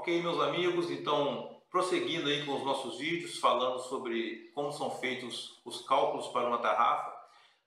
Ok, meus amigos, então prosseguindo aí com os nossos vídeos, falando sobre como são feitos os cálculos para uma tarrafa.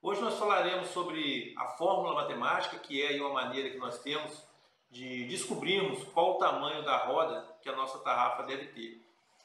Hoje nós falaremos sobre a fórmula matemática, que é aí uma maneira que nós temos de descobrirmos qual o tamanho da roda que a nossa tarrafa deve ter.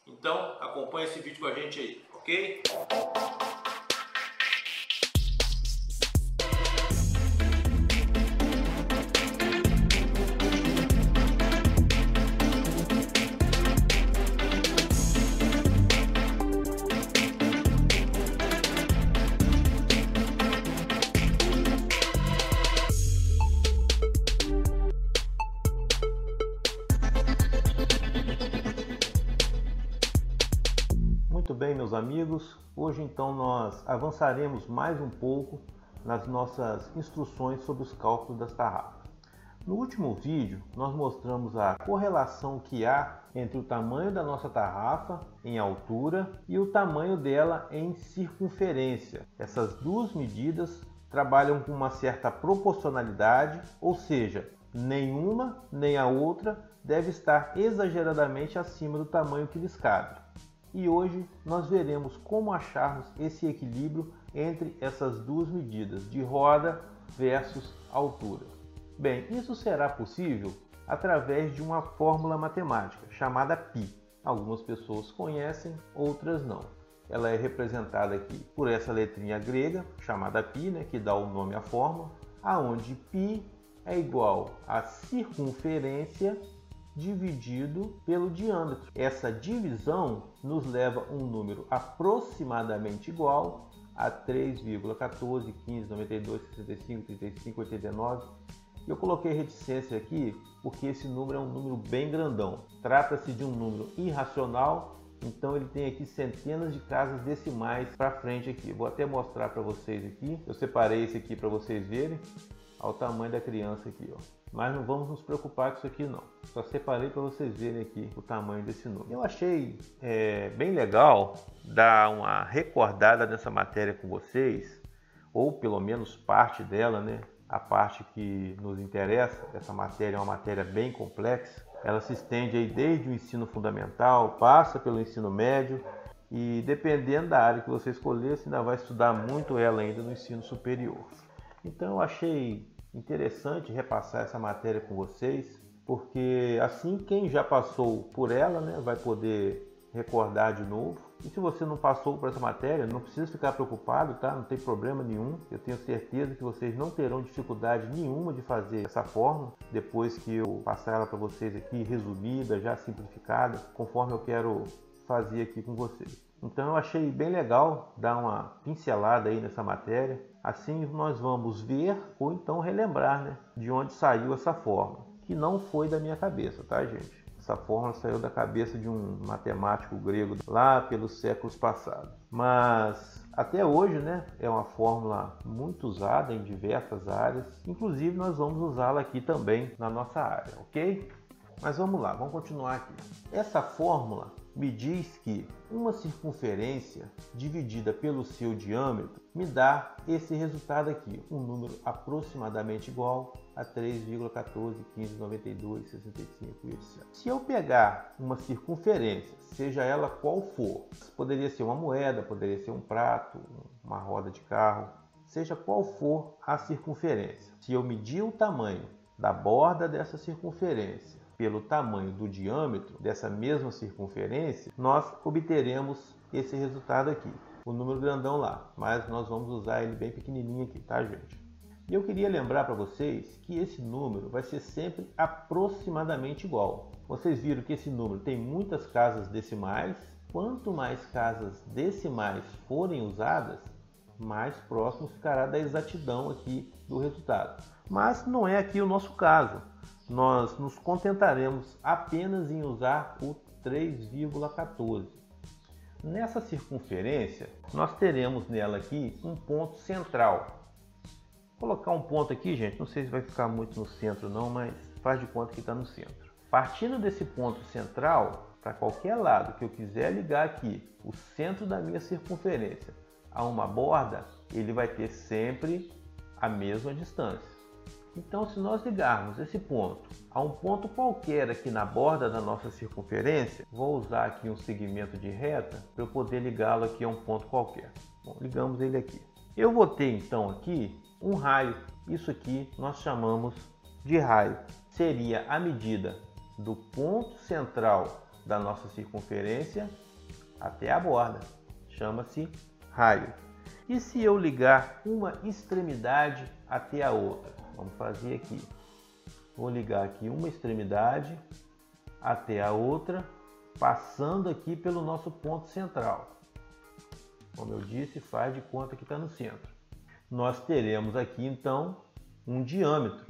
Então acompanhe esse vídeo com a gente aí, ok? Muito bem, meus amigos, hoje então nós avançaremos mais um pouco nas nossas instruções sobre os cálculos das tarrafas. No último vídeo nós mostramos a correlação que há entre o tamanho da nossa tarrafa em altura e o tamanho dela em circunferência. Essas duas medidas trabalham com uma certa proporcionalidade, ou seja, nenhuma nem a outra deve estar exageradamente acima do tamanho que lhes cabe. E hoje nós veremos como acharmos esse equilíbrio entre essas duas medidas de roda versus altura. Bem, isso será possível através de uma fórmula matemática chamada π. Algumas pessoas conhecem, outras não. Ela é representada aqui por essa letrinha grega chamada π, que dá o nome à fórmula, aonde π é igual a circunferência dividido pelo diâmetro. Essa divisão nos leva a um número aproximadamente igual a 3,14, 15, 92, 65, 35, 89. Eu coloquei reticência aqui porque esse número é um número bem grandão. Trata-se de um número irracional, então ele tem aqui centenas de casas decimais para frente aqui. Vou até mostrar para vocês aqui. Eu separei esse aqui para vocês verem. Olha o tamanho da criança aqui, ó. Mas não vamos nos preocupar com isso aqui não. Só separei para vocês verem aqui o tamanho desse número. Eu achei bem legal dar uma recordada nessa matéria com vocês, ou pelo menos parte dela, né? A parte que nos interessa. Essa matéria é uma matéria bem complexa. Ela se estende aí desde o ensino fundamental, passa pelo ensino médio e dependendo da área que você escolher, você ainda vai estudar muito ela ainda no ensino superior. Então eu achei interessante repassar essa matéria com vocês, porque assim quem já passou por ela, né, vai poder recordar de novo. E se você não passou por essa matéria, não precisa ficar preocupado, tá? Não tem problema nenhum. Eu tenho certeza que vocês não terão dificuldade nenhuma de fazer essa fórmula depois que eu passar ela para vocês aqui resumida, já simplificada, conforme eu quero fazer aqui com vocês. Então eu achei bem legal dar uma pincelada aí nessa matéria. Assim nós vamos ver ou então relembrar, né, de onde saiu essa fórmula, que não foi da minha cabeça, tá, gente? Essa fórmula saiu da cabeça de um matemático grego lá pelos séculos passados. Mas até hoje, né, é uma fórmula muito usada em diversas áreas. Inclusive nós vamos usá-la aqui também na nossa área, ok? Mas vamos lá, vamos continuar aqui. Essa fórmula me diz que uma circunferência dividida pelo seu diâmetro me dá esse resultado aqui, um número aproximadamente igual a 3,14, 15, 92, 65 e etc. Se eu pegar uma circunferência, seja ela qual for, poderia ser uma moeda, poderia ser um prato, uma roda de carro, seja qual for a circunferência, se eu medir o tamanho da borda dessa circunferência pelo tamanho do diâmetro dessa mesma circunferência, nós obteremos esse resultado aqui, o número grandão lá, mas nós vamos usar ele bem pequenininho aqui, tá, gente? E eu queria lembrar para vocês que esse número vai ser sempre aproximadamente igual. Vocês viram que esse número tem muitas casas decimais. Quanto mais casas decimais forem usadas, mais próximo ficará da exatidão aqui do resultado. Mas não é aqui o nosso caso. Nós nos contentaremos apenas em usar o 3,14. Nessa circunferência, nós teremos nela aqui um ponto central. Vou colocar um ponto aqui, gente, não sei se vai ficar muito no centro não, mas faz de conta que está no centro. Partindo desse ponto central, para qualquer lado que eu quiser ligar aqui, o centro da minha circunferência a uma borda, ele vai ter sempre a mesma distância. Então, se nós ligarmos esse ponto a um ponto qualquer aqui na borda da nossa circunferência, vou usar aqui um segmento de reta para eu poder ligá-lo aqui a um ponto qualquer. Bom, ligamos ele aqui. Eu vou ter então aqui um raio. Isso aqui nós chamamos de raio. Seria a medida do ponto central da nossa circunferência até a borda. Chama-se raio. E se eu ligar uma extremidade até a outra? Vamos fazer aqui. Vou ligar aqui uma extremidade até a outra, passando aqui pelo nosso ponto central. Como eu disse, faz de conta que está no centro. Nós teremos aqui então um diâmetro.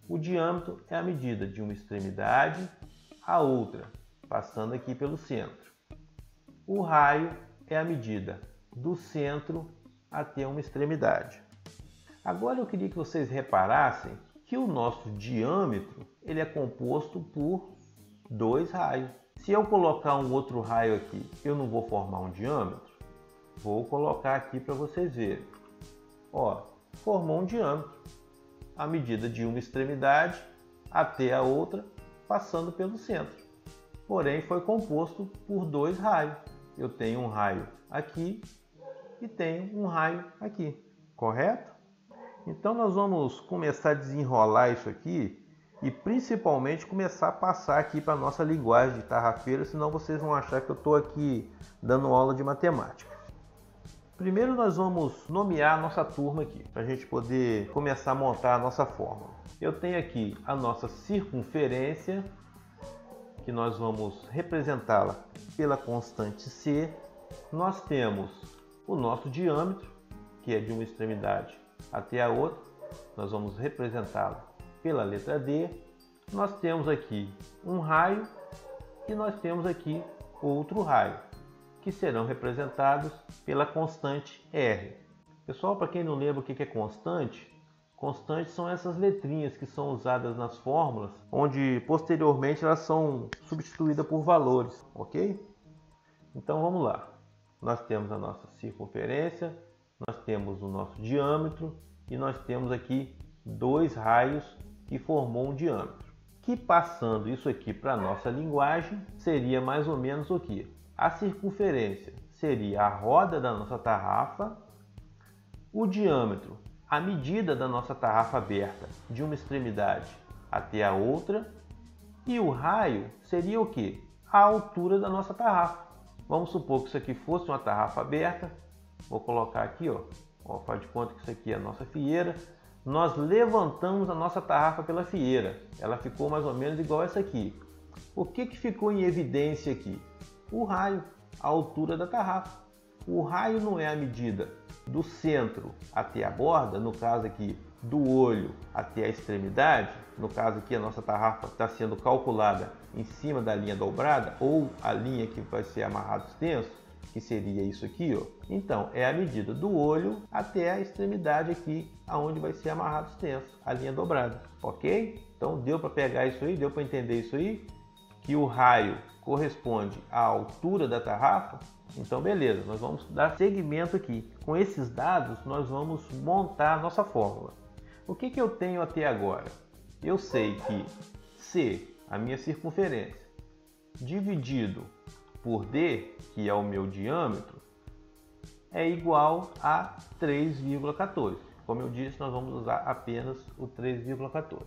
O diâmetro é a medida de uma extremidade a outra, passando aqui pelo centro. O raio é a medida do centro até uma extremidade. Agora eu queria que vocês reparassem que o nosso diâmetro ele é composto por dois raios. Se eu colocar um outro raio aqui, eu não vou formar um diâmetro? Vou colocar aqui para vocês verem. Ó, formou um diâmetro. A medida de uma extremidade até a outra, passando pelo centro. Porém, foi composto por dois raios. Eu tenho um raio aqui e tenho um raio aqui, correto? Então nós vamos começar a desenrolar isso aqui e principalmente começar a passar aqui para a nossa linguagem de tarrafeiro, senão vocês vão achar que eu estou aqui dando aula de matemática. Primeiro nós vamos nomear a nossa turma aqui, para a gente poder começar a montar a nossa fórmula. Eu tenho aqui a nossa circunferência, que nós vamos representá-la pela constante C. Nós temos o nosso diâmetro, que é de uma extremidade até a outra, nós vamos representá-la pela letra D. Nós temos aqui um raio e nós temos aqui outro raio, que serão representados pela constante R. Pessoal, para quem não lembra o que é constante, constantes são essas letrinhas que são usadas nas fórmulas, onde posteriormente elas são substituídas por valores, ok? Então vamos lá. Nós temos a nossa circunferência, nós temos o nosso diâmetro e nós temos aqui dois raios que formam um diâmetro. Que passando isso aqui para a nossa linguagem, seria mais ou menos o que? A circunferência seria a roda da nossa tarrafa, o diâmetro, a medida da nossa tarrafa aberta de uma extremidade até a outra, e o raio seria o que? A altura da nossa tarrafa. Vamos supor que isso aqui fosse uma tarrafa aberta. Vou colocar aqui, ó, faz de conta que isso aqui é a nossa fieira. Nós levantamos a nossa tarrafa pela fieira. Ela ficou mais ou menos igual essa aqui. O que ficou em evidência aqui? O raio, a altura da tarrafa. O raio não é a medida do centro até a borda, no caso aqui do olho até a extremidade. No caso aqui a nossa tarrafa está sendo calculada em cima da linha dobrada, ou a linha que vai ser amarrado extenso, que seria isso aqui, ó. Então é a medida do olho até a extremidade aqui, aonde vai ser amarrado extenso, a linha dobrada, ok? Então deu para pegar isso aí, deu para entender isso aí, que o raio corresponde à altura da tarrafa. Então beleza, nós vamos dar seguimento aqui. Com esses dados nós vamos montar a nossa fórmula. O que eu tenho até agora? Eu sei que C, a minha circunferência, dividido por D, que é o meu diâmetro, é igual a 3,14. Como eu disse, nós vamos usar apenas o 3,14.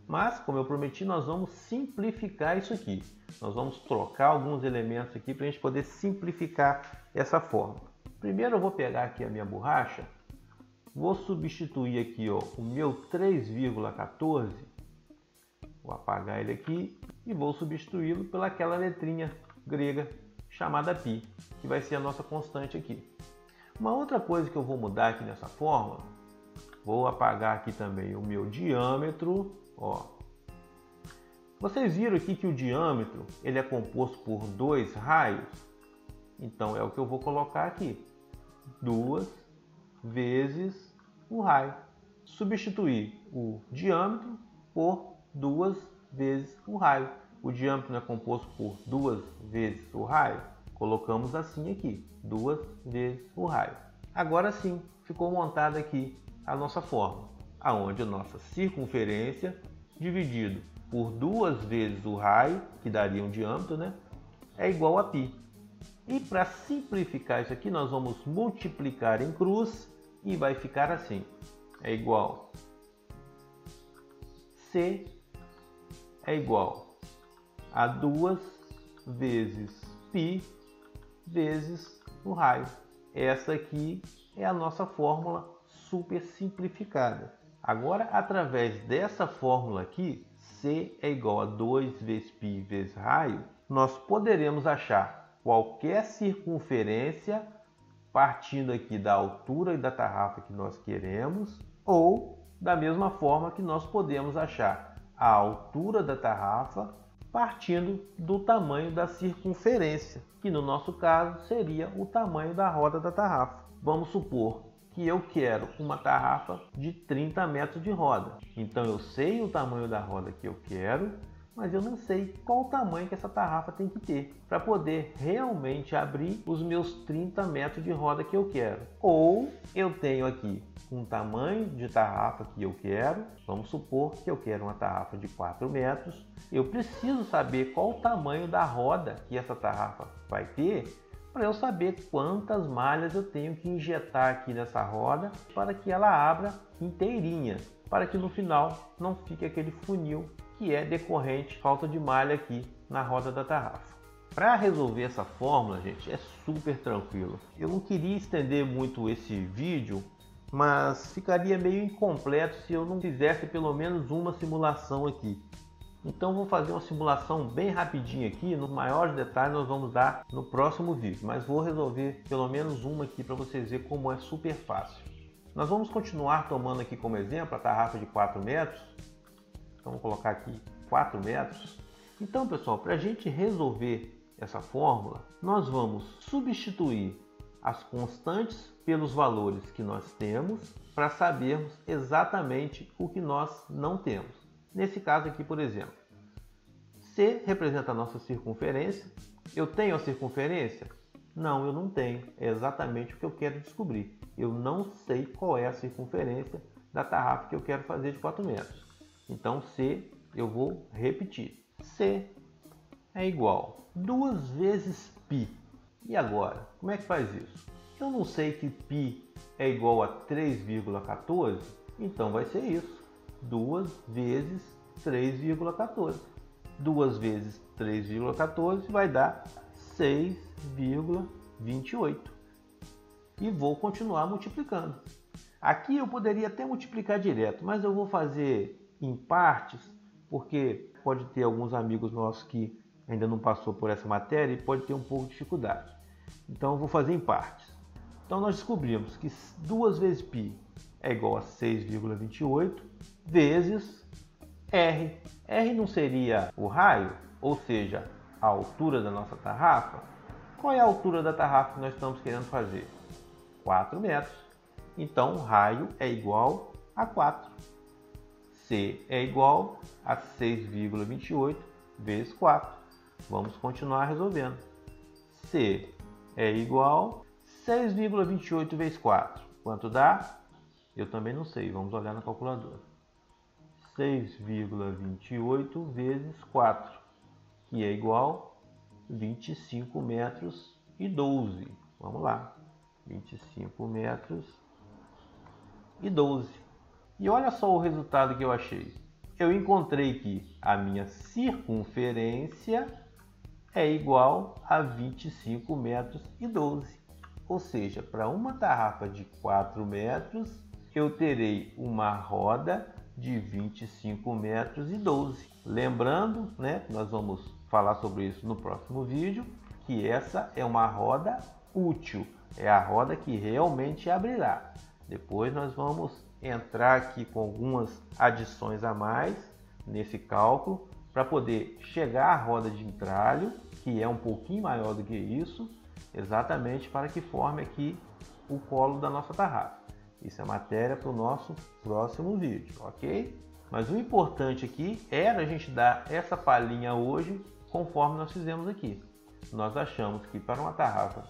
Mas, como eu prometi, nós vamos simplificar isso aqui. Nós vamos trocar alguns elementos aqui para a gente poder simplificar essa fórmula. Primeiro eu vou pegar aqui a minha borracha, vou substituir aqui, ó, o meu 3,14, vou apagar ele aqui e vou substituí-lo pelaquela letrinha grega chamada π, que vai ser a nossa constante aqui. Uma outra coisa que eu vou mudar aqui nessa fórmula, vou apagar aqui também o meu diâmetro, ó. Vocês viram aqui que o diâmetro ele é composto por dois raios? Então é o que eu vou colocar aqui. 2 vezes o raio. Substituir o diâmetro por 2 vezes o raio. O diâmetro não é composto por 2 vezes o raio? Colocamos assim aqui. 2 vezes o raio. Agora sim, ficou montada aqui a nossa fórmula. aonde a nossa circunferência dividido por 2 vezes o raio, que daria um diâmetro, né, é igual a π. E para simplificar isso aqui, nós vamos multiplicar em cruz e vai ficar assim. É igual C é igual a 2 vezes π vezes o raio. Essa aqui é a nossa fórmula super simplificada. Agora, através dessa fórmula aqui, C é igual a 2 vezes π vezes raio, nós poderemos achar qualquer circunferência partindo aqui da altura e da tarrafa que nós queremos, ou da mesma forma que nós podemos achar a altura da tarrafa partindo do tamanho da circunferência, que no nosso caso seria o tamanho da roda da tarrafa. Vamos supor que eu quero uma tarrafa de 30 metros de roda. Então eu sei o tamanho da roda que eu quero, mas eu não sei qual o tamanho que essa tarrafa tem que ter para poder realmente abrir os meus 30 metros de roda que eu quero. Ou eu tenho aqui um tamanho de tarrafa que eu quero, vamos supor que eu quero uma tarrafa de 4 metros, eu preciso saber qual o tamanho da roda que essa tarrafa vai ter, para eu saber quantas malhas eu tenho que injetar aqui nessa roda para que ela abra inteirinha, para que no final não fique aquele funil que é decorrente falta de malha aqui na roda da tarrafa. Para resolver essa fórmula, gente, é super tranquilo. Eu não queria estender muito esse vídeo, mas ficaria meio incompleto se eu não fizesse pelo menos uma simulação aqui. Então vou fazer uma simulação bem rapidinha aqui, nos maiores detalhes nós vamos dar no próximo vídeo, mas vou resolver pelo menos uma aqui para vocês verem como é super fácil. Nós vamos continuar tomando aqui como exemplo a tarrafa de 4 metros, então vou colocar aqui 4 metros. Então pessoal, para a gente resolver essa fórmula, nós vamos substituir as constantes pelos valores que nós temos para sabermos exatamente o que nós não temos. Nesse caso aqui, por exemplo, C representa a nossa circunferência. Eu tenho a circunferência? Não, eu não tenho. É exatamente o que eu quero descobrir. Eu não sei qual é a circunferência da tarrafa que eu quero fazer de 4 metros. Então, C, eu vou repetir. C é igual a 2 vezes π. E agora, como é que faz isso? Eu não sei que π é igual a 3,14, então vai ser isso. 2 vezes 3,14. 2 vezes 3,14 vai dar 6,28. E vou continuar multiplicando. Aqui eu poderia até multiplicar direto, mas eu vou fazer em partes, porque pode ter alguns amigos nossos que ainda não passou por essa matéria e pode ter um pouco de dificuldade. Então eu vou fazer em partes. Então nós descobrimos que 2 vezes π é igual a 6,28 vezes R. R não seria o raio, ou seja, a altura da nossa tarrafa? Qual é a altura da tarrafa que nós estamos querendo fazer? 4 metros. Então, raio é igual a 4. C é igual a 6,28 vezes 4. Vamos continuar resolvendo. C é igual a 6,28 vezes 4. Quanto dá? Eu também não sei. Vamos olhar na calculadora. 6,28 vezes 4, que é igual a 25 metros e 12. Vamos lá. 25 metros e 12. E olha só o resultado que eu achei. Eu encontrei que a minha circunferência é igual a 25 metros e 12. Ou seja, para uma tarrafa de 4 metros, eu terei uma roda de 25 metros e 12. Lembrando, né, nós vamos falar sobre isso no próximo vídeo, que essa é uma roda útil. É a roda que realmente abrirá. Depois nós vamos entrar aqui com algumas adições a mais nesse cálculo para poder chegar à roda de entralho, que é um pouquinho maior do que isso, exatamente para que forme aqui o colo da nossa tarrafa. Isso é matéria para o nosso próximo vídeo, ok? Mas o importante aqui era a gente dar essa palhinha hoje, conforme nós fizemos aqui. Nós achamos que para uma tarrafa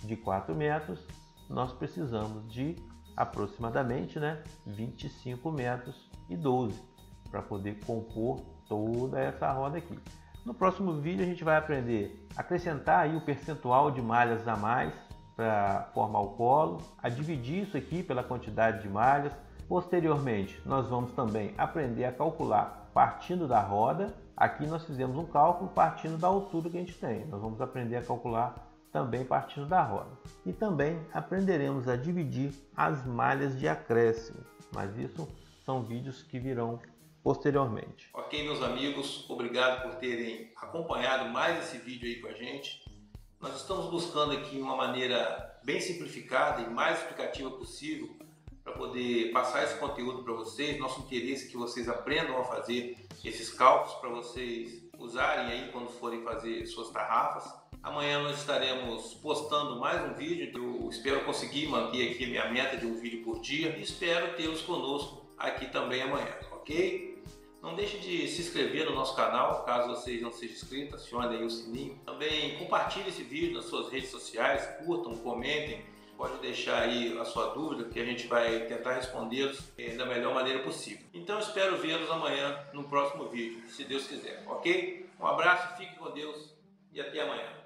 de 4 metros, nós precisamos de aproximadamente, né, 25 metros e 12 para poder compor toda essa roda aqui. No próximo vídeo a gente vai aprender a acrescentar aí o percentual de malhas a mais para formar o colo, a dividir isso aqui pela quantidade de malhas. Posteriormente nós vamos também aprender a calcular partindo da roda. Aqui nós fizemos um cálculo partindo da altura que a gente tem. Nós vamos aprender a calcular também partindo da roda. E também aprenderemos a dividir as malhas de acréscimo, mas isso são vídeos que virão posteriormente. Ok, meus amigos, obrigado por terem acompanhado mais esse vídeo aí com a gente. Nós estamos buscando aqui uma maneira bem simplificada e mais explicativa possível para poder passar esse conteúdo para vocês. Nosso interesse é que vocês aprendam a fazer esses cálculos para vocês usarem aí quando forem fazer suas tarrafas. Amanhã nós estaremos postando mais um vídeo. Eu espero conseguir manter aqui a minha meta de um vídeo por dia e espero tê-los conosco aqui também amanhã, ok? Não deixe de se inscrever no nosso canal, caso vocês não sejam inscritos, acione aí o sininho. Também compartilhe esse vídeo nas suas redes sociais, curtam, comentem. Pode deixar aí a sua dúvida, que a gente vai tentar respondê-los da melhor maneira possível. Então espero vê-los amanhã no próximo vídeo, se Deus quiser, ok? Um abraço, fique com Deus e até amanhã.